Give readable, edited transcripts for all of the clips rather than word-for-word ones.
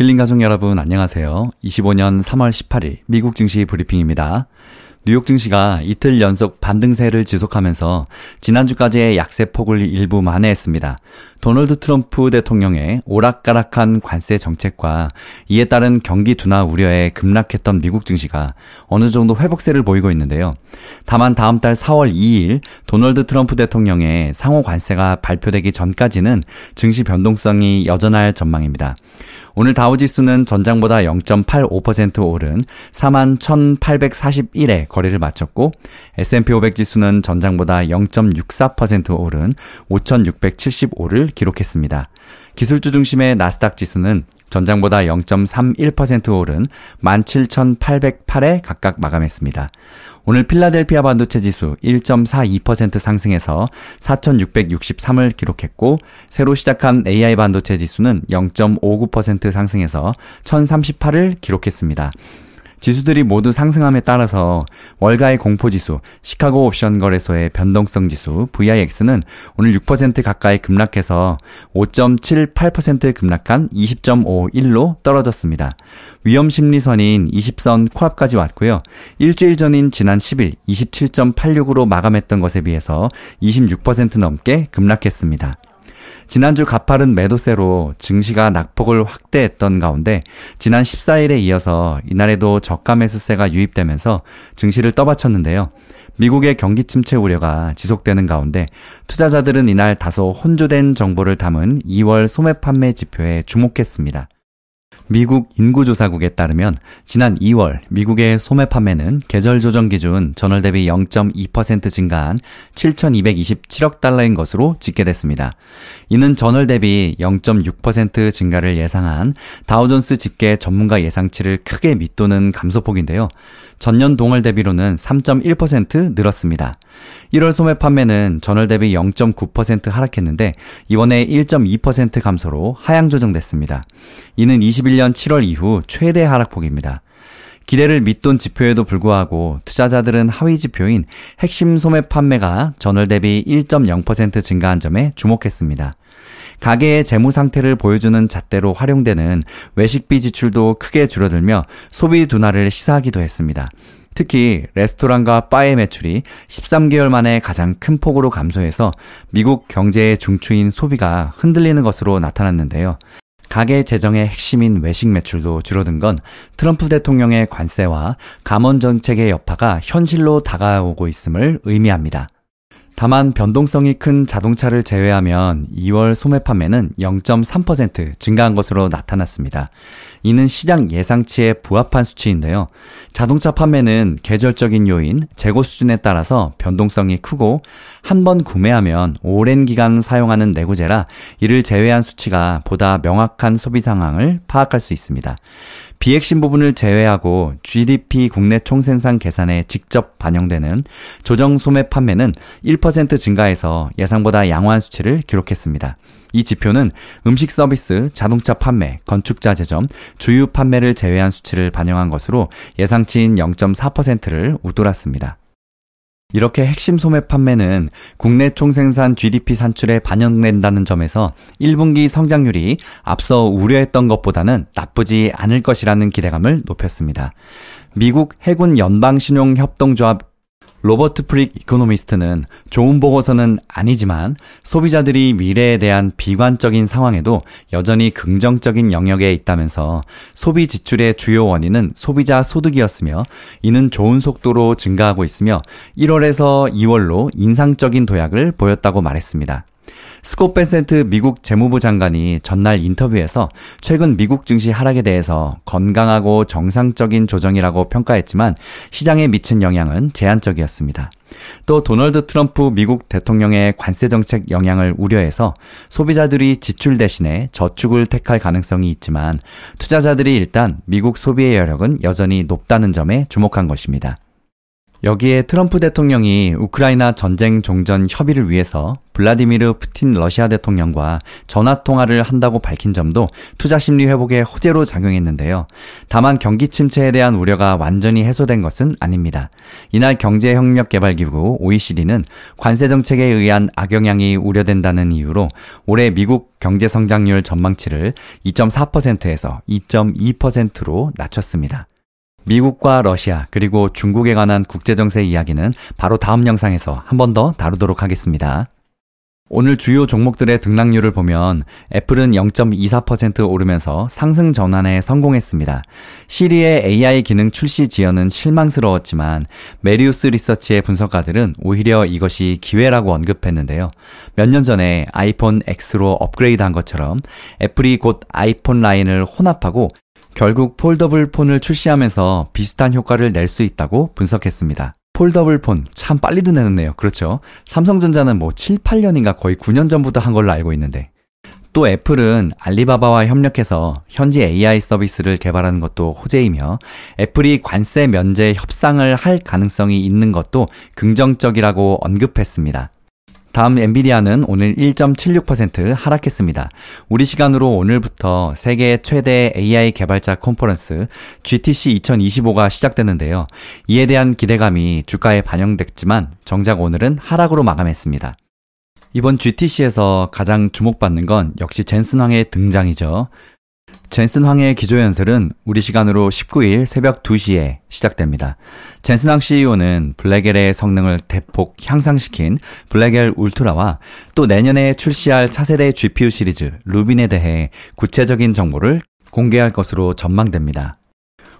힐링 가족 여러분 안녕하세요. 25년 3월 18일 미국 증시 브리핑입니다. 뉴욕 증시가 이틀 연속 반등세를 지속하면서 지난주까지의 약세폭을 일부 만회했습니다. 도널드 트럼프 대통령의 오락가락한 관세 정책과 이에 따른 경기 둔화 우려에 급락했던 미국 증시가 어느 정도 회복세를 보이고 있는데요. 다만 다음 달 4월 2일 도널드 트럼프 대통령의 상호 관세가 발표되기 전까지는 증시 변동성이 여전할 전망입니다. 오늘 다우지수는 전장보다 0.85% 오른 41,841에 거래를 마쳤고 S&P 500 지수는 전장보다 0.64% 오른 5,675를 기록했습니다. 기술주 중심의 나스닥 지수는 전장보다 0.31% 오른 17,808에 각각 마감했습니다. 오늘 필라델피아 반도체 지수 1.42% 상승해서 4,663을 기록했고 새로 시작한 AI 반도체 지수는 0.59% 상승해서 1,038을 기록했습니다. 지수들이 모두 상승함에 따라서 월가의 공포지수, 시카고 옵션 거래소의 변동성 지수 VIX는 오늘 6% 가까이 급락해서 5.78% 급락한 20.51로 떨어졌습니다. 위험심리선인 20선 코앞까지 왔고요. 일주일 전인 지난 10일 27.86으로 마감했던 것에 비해서 26% 넘게 급락했습니다. 지난주 가파른 매도세로 증시가 낙폭을 확대했던 가운데 지난 14일에 이어서 이날에도 저가 매수세가 유입되면서 증시를 떠받쳤는데요. 미국의 경기 침체 우려가 지속되는 가운데 투자자들은 이날 다소 혼조된 정보를 담은 2월 소매 판매 지표에 주목했습니다. 미국 인구조사국에 따르면 지난 2월 미국의 소매 판매는 계절 조정 기준 전월 대비 0.2% 증가한 7,227억 달러인 것으로 집계됐습니다. 이는 전월 대비 0.6% 증가를 예상한 다우존스 집계 전문가 예상치를 크게 밑도는 감소폭인데요. 전년 동월 대비로는 3.1% 늘었습니다. 1월 소매 판매는 전월 대비 0.9% 하락했는데 이번에 1.2% 감소로 하향 조정됐습니다. 이는 21년 7월 이후 최대 하락폭입니다. 기대를 밑돈 지표에도 불구하고 투자자들은 하위 지표인 핵심 소매 판매가 전월 대비 1.0% 증가한 점에 주목했습니다. 가계의 재무 상태를 보여주는 잣대로 활용되는 외식비 지출도 크게 줄어들며 소비 둔화를 시사하기도 했습니다. 특히 레스토랑과 바의 매출이 13개월 만에 가장 큰 폭으로 감소해서 미국 경제의 중추인 소비가 흔들리는 것으로 나타났는데요. 가계 재정의 핵심인 외식 매출도 줄어든 건 트럼프 대통령의 관세와 감원 정책의 여파가 현실로 다가오고 있음을 의미합니다. 다만 변동성이 큰 자동차를 제외하면 2월 소매 판매는 0.3% 증가한 것으로 나타났습니다. 이는 시장 예상치에 부합한 수치인데요. 자동차 판매는 계절적인 요인, 재고 수준에 따라서 변동성이 크고 한 번 구매하면 오랜 기간 사용하는 내구재라 이를 제외한 수치가 보다 명확한 소비 상황을 파악할 수 있습니다. 비핵심 부분을 제외하고 GDP 국내 총생산 계산에 직접 반영되는 조정 소매 판매는 1% 증가해서 예상보다 양호한 수치를 기록했습니다. 이 지표는 음식 서비스, 자동차 판매, 건축자 재점, 주유 판매를 제외한 수치를 반영한 것으로 예상치인 0.4%를 웃돌았습니다. 이렇게 핵심 소매 판매는 국내 총생산 GDP 산출에 반영된다는 점에서 1분기 성장률이 앞서 우려했던 것보다는 나쁘지 않을 것이라는 기대감을 높였습니다. 미국 해군 연방신용협동조합 로버트 프릭 이코노미스트는 좋은 보고서는 아니지만 소비자들이 미래에 대한 비관적인 상황에도 여전히 긍정적인 영역에 있다면서 소비 지출의 주요 원인은 소비자 소득이었으며 이는 좋은 속도로 증가하고 있으며 1월에서 2월로 인상적인 도약을 보였다고 말했습니다. 스콧 베센트 미국 재무부 장관이 전날 인터뷰에서 최근 미국 증시 하락에 대해서 건강하고 정상적인 조정이라고 평가했지만 시장에 미친 영향은 제한적이었습니다. 또 도널드 트럼프 미국 대통령의 관세 정책 영향을 우려해서 소비자들이 지출 대신에 저축을 택할 가능성이 있지만 투자자들이 일단 미국 소비의 여력은 여전히 높다는 점에 주목한 것입니다. 여기에 트럼프 대통령이 우크라이나 전쟁 종전 협의를 위해서 블라디미르 푸틴 러시아 대통령과 전화통화를 한다고 밝힌 점도 투자 심리 회복에 호재로 작용했는데요. 다만 경기 침체에 대한 우려가 완전히 해소된 것은 아닙니다. 이날 경제협력개발기구 OECD는 관세 정책에 의한 악영향이 우려된다는 이유로 올해 미국 경제성장률 전망치를 2.4%에서 2.2%로 낮췄습니다. 미국과 러시아 그리고 중국에 관한 국제정세 이야기는 바로 다음 영상에서 한 번 더 다루도록 하겠습니다. 오늘 주요 종목들의 등락률을 보면 애플은 0.24% 오르면서 상승 전환에 성공했습니다. 시리의 AI 기능 출시 지연은 실망스러웠지만 메리우스 리서치의 분석가들은 오히려 이것이 기회라고 언급했는데요. 몇 년 전에 아이폰 X로 업그레이드한 것처럼 애플이 곧 아이폰 라인을 혼합하고 결국 폴더블 폰을 출시하면서 비슷한 효과를 낼 수 있다고 분석했습니다. 폴더블 폰 참 빨리도 내놓네요. 그렇죠? 삼성전자는 7, 8년인가 거의 9년 전부터 한 걸로 알고 있는데. 또 애플은 알리바바와 협력해서 현지 AI 서비스를 개발하는 것도 호재이며 애플이 관세 면제 협상을 할 가능성이 있는 것도 긍정적이라고 언급했습니다. 다음 엔비디아는 오늘 1.76% 하락했습니다. 우리 시간으로 오늘부터 세계 최대 AI 개발자 컨퍼런스 GTC 2025가 시작됐는데요. 이에 대한 기대감이 주가에 반영됐지만 정작 오늘은 하락으로 마감했습니다. 이번 GTC에서 가장 주목받는 건 역시 젠슨 황의 등장이죠. 젠슨 황의 기조연설은 우리 시간으로 19일 새벽 2시에 시작됩니다. 젠슨 황 CEO는 블랙엘의 성능을 대폭 향상시킨 블랙엘 울트라와 또 내년에 출시할 차세대 GPU 시리즈 루빈에 대해 구체적인 정보를 공개할 것으로 전망됩니다.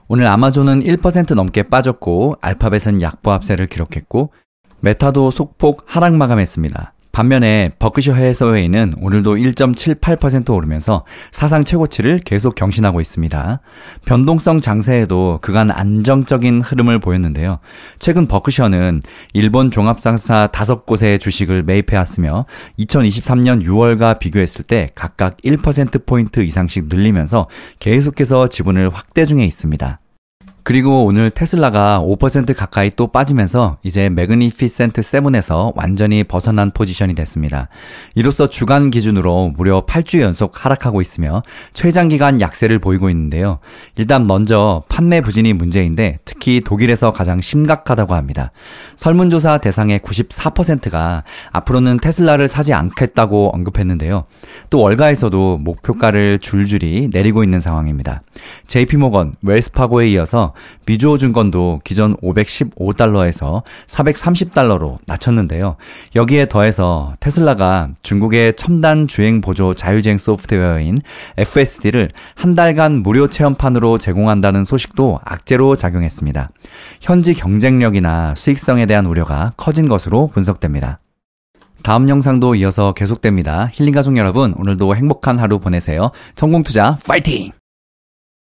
오늘 아마존은 1% 넘게 빠졌고 알파벳은 약보합세를 기록했고 메타도 소폭 하락 마감했습니다. 반면에 버크셔 해서웨이는 오늘도 1.78% 오르면서 사상 최고치를 계속 경신하고 있습니다. 변동성 장세에도 그간 안정적인 흐름을 보였는데요. 최근 버크셔는 일본 종합상사 5곳의 주식을 매입해왔으며 2023년 6월과 비교했을 때 각각 1%포인트 이상씩 늘리면서 계속해서 지분을 확대 중에 있습니다. 그리고 오늘 테슬라가 5% 가까이 또 빠지면서 이제 매그니피센트 7에서 완전히 벗어난 포지션이 됐습니다. 이로써 주간 기준으로 무려 8주 연속 하락하고 있으며 최장기간 약세를 보이고 있는데요. 일단 먼저 판매 부진이 문제인데 특히 독일에서 가장 심각하다고 합니다. 설문조사 대상의 94%가 앞으로는 테슬라를 사지 않겠다고 언급했는데요. 또 월가에서도 목표가를 줄줄이 내리고 있는 상황입니다. JP모건, 웰스파고에 이어서 미주호증권도 기존 $515에서 $430로 낮췄는데요. 여기에 더해서 테슬라가 중국의 첨단 주행 보조 자율주행 소프트웨어인 FSD를 한 달간 무료 체험판으로 제공한다는 소식도 악재로 작용했습니다. 현지 경쟁력이나 수익성에 대한 우려가 커진 것으로 분석됩니다. 다음 영상도 이어서 계속됩니다. 힐링가족 여러분, 오늘도 행복한 하루 보내세요. 성공투자 파이팅!